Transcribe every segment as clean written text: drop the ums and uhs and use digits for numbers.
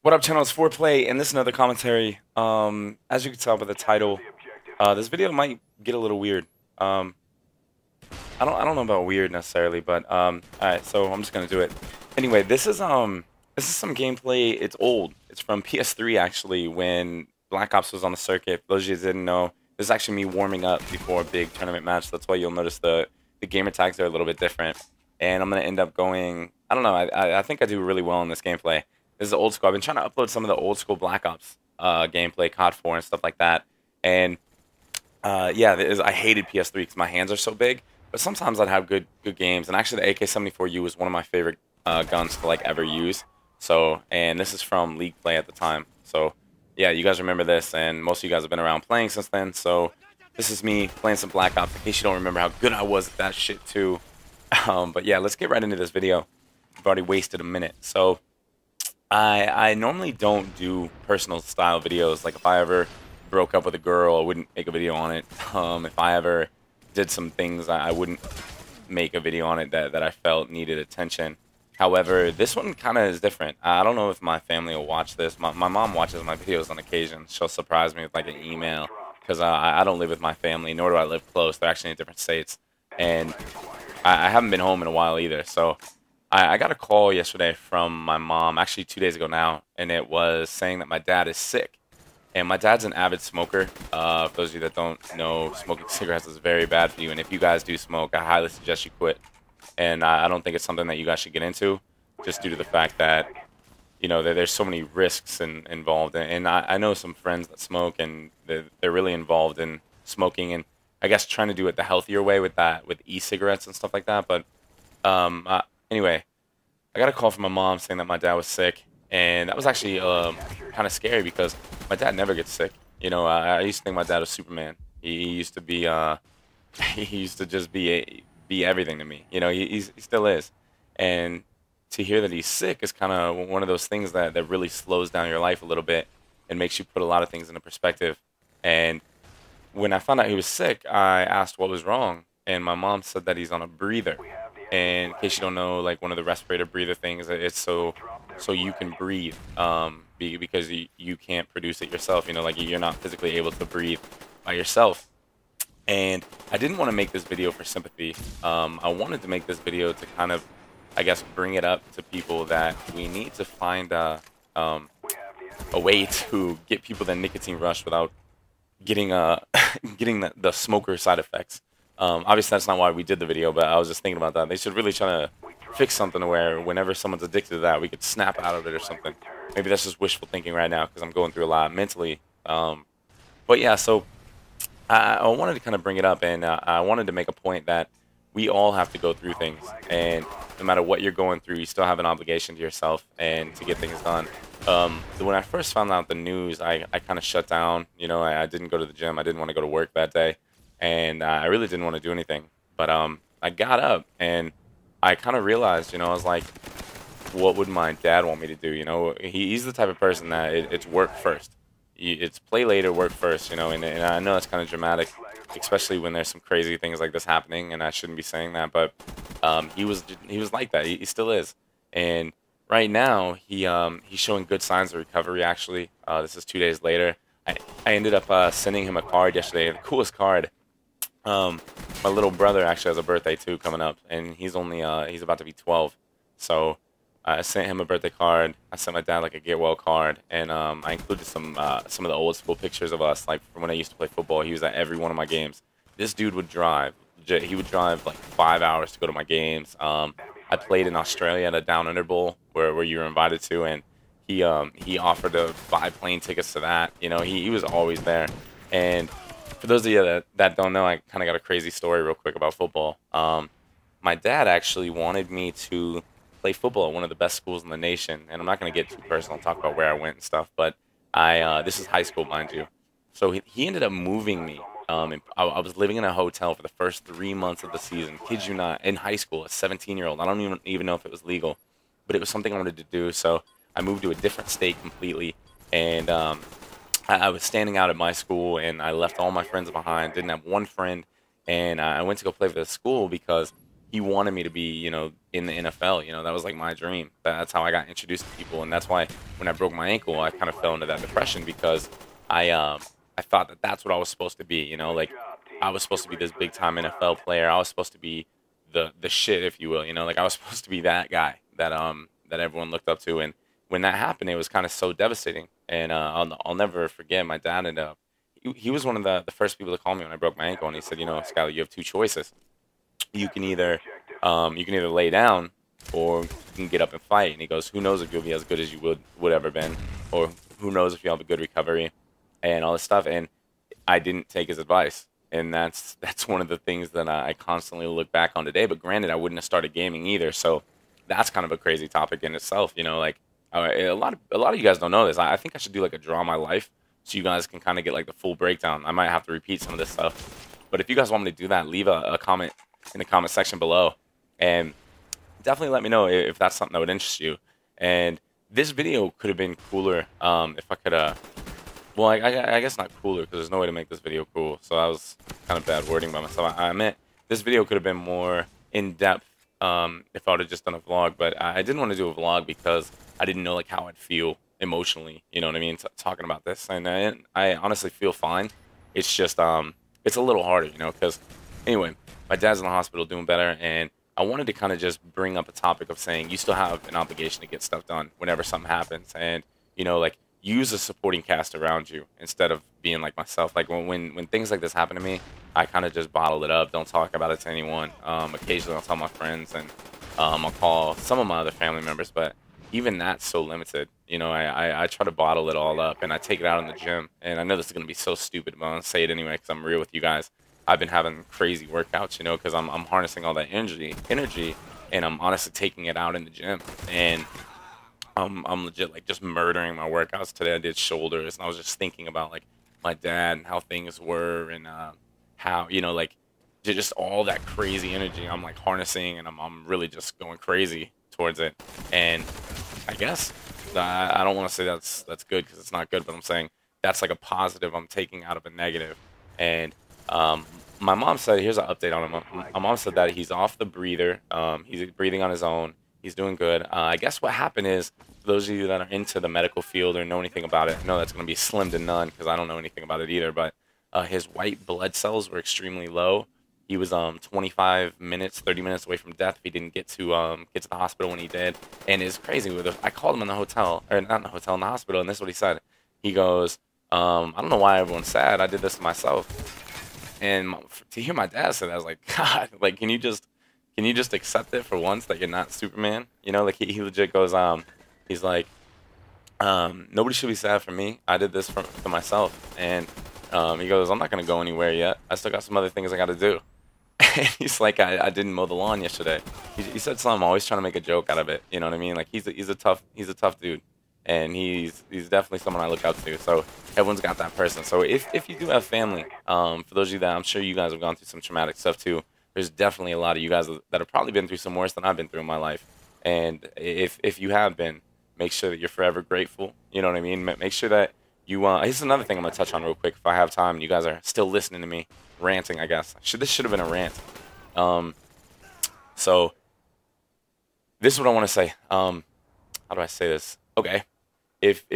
What up, channel? It's Foreplayy, and this is another commentary. As you can tell by the title, this video might get a little weird. I don't know about weird necessarily, but all right. So I'm just gonna do it anyway. This is some gameplay. It's old. It's from PS3 actually, when Black Ops was on the circuit. For those of you that didn't know, this is actually me warming up before a big tournament match. That's why you'll notice the gamer tags are a little bit different. And I'm gonna end up going. I don't know. I think I do really well in this gameplay. This is old school. I've been trying to upload some of the old school Black Ops gameplay, COD 4 and stuff like that. And yeah, I hated PS3 because my hands are so big. But sometimes I'd have good games. And actually, the AK-74U was one of my favorite guns to like ever use. So, and this is from League Play at the time. So, yeah, you guys remember this, and most of you guys have been around playing since then. So, this is me playing some Black Ops. In case you don't remember how good I was at that shit too. But yeah, let's get right into this video. I've already wasted a minute. So, I normally don't do personal style videos. Like if I ever broke up with a girl, I wouldn't make a video on it. If I ever did some things, I wouldn't make a video on it that I felt needed attention. However, this one kind of is different. I don't know if my family will watch this. My mom watches my videos on occasion. She'll surprise me with like an email because I don't live with my family, nor do I live close. They're actually in different states. And I haven't been home in a while either. So I got a call yesterday from my mom, actually 2 days ago now, and it was saying that my dad is sick. And my dad's an avid smoker. For those of you that don't know, smoking cigarettes is very bad for you. And if you guys do smoke, I highly suggest you quit. And I don't think it's something that you guys should get into, just due to the fact that, you know, there's so many risks involved. And I know some friends that smoke, and they're really involved in smoking, and I guess trying to do it the healthier way with e-cigarettes and stuff like that. But anyway, I got a call from my mom saying that my dad was sick, and that was actually kind of scary because my dad never gets sick. You know, I used to think my dad was Superman. He used to be, he used to just be everything to me. You know, he still is. And to hear that he's sick is kind of one of those things that really slows down your life a little bit and makes you put a lot of things into perspective. And when I found out he was sick, I asked what was wrong, and my mom said that he's on a breather. And in case you don't know, like one of the respirator breather things, it's so you can breathe, because you can't produce it yourself. You know, like you're not physically able to breathe by yourself. And I didn't want to make this video for sympathy. I wanted to make this video to kind of, I guess, bring it up to people that we need to find a way to get people the nicotine rush without getting getting the smoker side effects. Obviously, that's not why we did the video, but I was just thinking about that. They should really try to fix something where whenever someone's addicted to that, we could snap out of it or something. Maybe that's just wishful thinking right now because I'm going through a lot mentally. But yeah, so I wanted to kind of bring it up, and I wanted to make a point that we all have to go through things, and no matter what you're going through, you still have an obligation to yourself and to get things done. When I first found out the news, I kind of shut down. You know, I didn't go to the gym. I didn't want to go to work that day. And I really didn't want to do anything. But I got up, and I kind of realized, you know, I was like, what would my dad want me to do? You know, he's the type of person that it's work first. It's play later, work first, you know. And I know that's kind of dramatic, especially when there's some crazy things like this happening, and I shouldn't be saying that. But he was like that. He still is. And right now, he's showing good signs of recovery, actually. This is 2 days later. I ended up sending him a card yesterday, the coolest card. My little brother actually has a birthday too coming up, and he's about to be 12. So I sent him a birthday card. I sent my dad like a get well card, and I included some of the old school pictures of us, like from when I used to play football. He was at every one of my games. This dude would drive. He would drive like 5 hours to go to my games. I played in Australia at a Down Under Bowl where you were invited to, and he offered to buy plane tickets to that. You know, he was always there. And for those of you that don't know, I kind of got a crazy story real quick about football. My dad actually wanted me to play football at one of the best schools in the nation, and I'm not going to get too personal and talk about where I went and stuff, but this is high school, mind you. So he ended up moving me. And I was living in a hotel for the first 3 months of the season, kid you not, in high school, a 17-year-old. I don't even know if it was legal, but it was something I wanted to do. So I moved to a different state completely, and I was standing out at my school, and I left all my friends behind. Didn't have one friend, and I went to go play for the school because he wanted me to be, in the NFL. That was like my dream. That's how I got introduced to people, and that's why when I broke my ankle, I kind of fell into that depression because I um I thought that that's what I was supposed to be. Like I was supposed to be this big time NFL player. I was supposed to be the shit, if you will. Like I was supposed to be that guy that everyone looked up to, and when that happened, it was kind of so devastating. And I'll never forget my dad. And he was one of the first people to call me when I broke my ankle, and he said, Skylar, you have two choices. You can either lay down, or you can get up and fight. And he goes, who knows if you'll be as good as you would ever been, or who knows if you have a good recovery, and all this stuff. And I didn't take his advice, and that's one of the things that I constantly look back on today. But granted, I wouldn't have started gaming either, so that's kind of a crazy topic in itself. Like a lot of you guys don't know this. I think I should do like a draw my life, so you guys can kind of get like the full breakdown. I might have to repeat some of this stuff, but if you guys want me to do that, leave a comment in the comment section below, and definitely let me know if that's something that would interest you. And this video could have been cooler if I could well, I guess not cooler, because there's no way to make this video cool. So that was kind of bad wording by myself. I meant this video could have been more in depth if I would have just done a vlog. But I didn't want to do a vlog because I didn't know like how I'd feel emotionally. You know what I mean? Talking about this, and I honestly feel fine. It's just it's a little harder, because anyway, my dad's in the hospital doing better, and I wanted to kind of just bring up a topic of saying you still have an obligation to get stuff done whenever something happens, and like use a supporting cast around you instead of being like myself. Like when things like this happen to me, I kind of just bottle it up, don't talk about it to anyone. Occasionally I'll tell my friends, and I'll call some of my other family members, but even that's so limited. I try to bottle it all up, and I take it out in the gym. And I know this is gonna be so stupid, but I'm gonna say it anyway because I'm real with you guys. I've been having crazy workouts, because I'm harnessing all that energy, and I'm honestly taking it out in the gym. And I'm legit like just murdering my workouts. Today I did shoulders, and I was just thinking about like my dad and how things were, and how like just all that crazy energy I'm like harnessing, and I'm really just going crazy towards it. And I guess I don't want to say that's good, because it's not good, but I'm saying that's like a positive I'm taking out of a negative. And my mom said, here's an update on him. My mom said that he's off the breather. He's breathing on his own. He's doing good. I guess what happened is, for those of you that are into the medical field or know anything about it, I know that's going to be slim to none because I don't know anything about it either. But his white blood cells were extremely low. He was 25 minutes, 30 minutes away from death if he didn't get to the hospital when he did. And it's crazy. I called him in the hotel, or not in the hotel, in the hospital, and this is what he said. He goes, I don't know why everyone's sad. I did this to myself. And to hear my dad say that, I was like, God, like, can you just accept it for once that you're not Superman? Like he legit goes, he's like, nobody should be sad for me. I did this for myself. And he goes, I'm not gonna go anywhere yet. I still got some other things I got to do. And he's like, I didn't mow the lawn yesterday. He said something. I'm always trying to make a joke out of it. You know what I mean? Like he's a tough dude, and he's definitely someone I look up to. So everyone's got that person. So if you do have family, for those of you that, I'm sure you guys have gone through some traumatic stuff too. There's definitely a lot of you guys that have probably been through some worse than I've been through in my life. And if you have been, make sure that you're forever grateful. You know what I mean? Make sure that you. Here's another thing I'm gonna touch on real quick. If I have time, and you guys are still listening to me ranting, I guess this should have been a rant. So this is what I want to say. How do I say this? Okay, if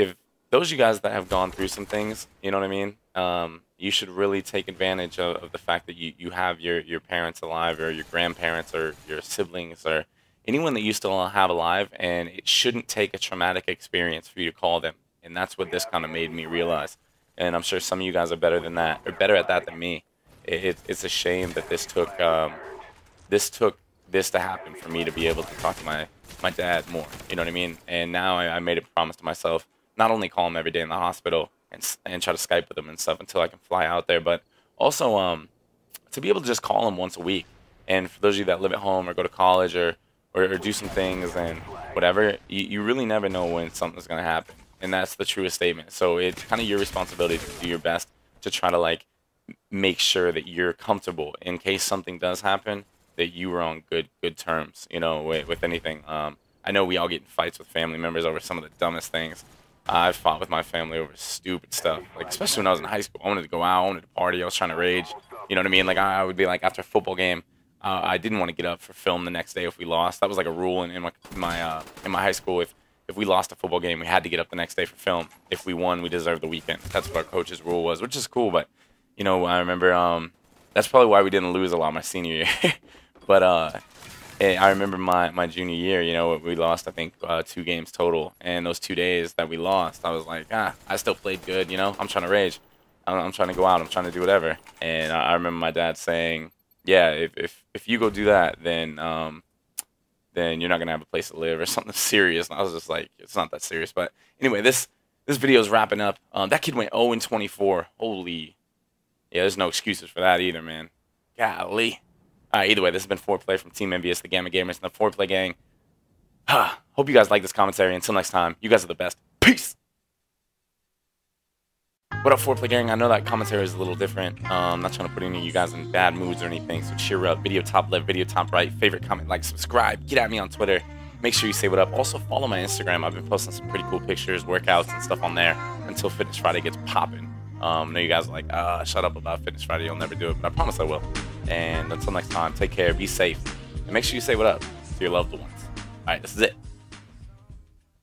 those of you guys that have gone through some things, you know what I mean. You should really take advantage of the fact that you have your parents alive, or your grandparents, or your siblings, or anyone that you still have alive, and it shouldn't take a traumatic experience for you to call them. And that's what this kind of made me realize. And I'm sure some of you guys are better than that, or better at that than me. It's a shame that this took this to happen for me to be able to talk to my dad more. You know what I mean? And now I made a promise to myself, not only call him every day in the hospital and try to Skype with him and stuff until I can fly out there, but also to be able to just call him once a week. And for those of you that live at home or go to college or do some things and whatever, you really never know when something's going to happen. And that's the truest statement. So it's kind of your responsibility to do your best to try to like make sure that you're comfortable in case something does happen, that you were on good terms, with anything. I know we all get in fights with family members over some of the dumbest things. I've fought with my family over stupid stuff, like especially when I was in high school. I wanted to go out, I wanted to party, I was trying to rage. You know what I mean? Like I would be like after a football game, I didn't want to get up for film the next day if we lost. That was like a rule in my high school. If we lost a football game, we had to get up the next day for film. If we won, we deserved the weekend. That's what our coach's rule was, which is cool. But you know, I remember that's probably why we didn't lose a lot my senior year. But I remember my junior year, you know, we lost, I think, 2 games total. And those 2 days that we lost, I was like, I still played good, you know. I'm trying to rage. I'm trying to go out. I'm trying to do whatever. And I remember my dad saying, yeah, if you go do that, then you're not going to have a place to live or something serious. And I was just like, it's not that serious. But anyway, this video is wrapping up. That kid went 0-24. Holy. Yeah, there's no excuses for that either, man. Golly. Either way, this has been Foreplay from Team MBS, the Gamma Gamers, and the Foreplay gang. Hope you guys like this commentary. Until next time, you guys are the best. Peace! What up, Foreplay gang? I know that commentary is a little different. I'm not trying to put any of you guys in bad moods or anything, so cheer up. Video top left, video top right, favorite, comment, like, subscribe. Get at me on Twitter. Make sure you say what up. Also, follow my Instagram. I've been posting some pretty cool pictures, workouts, and stuff on there until Fitness Friday gets popping. I know you guys are like, shut up about Fitness Friday. You'll never do it, but I promise I will. And until next time, take care, be safe, and make sure you say what up to your loved ones. All right, this is it.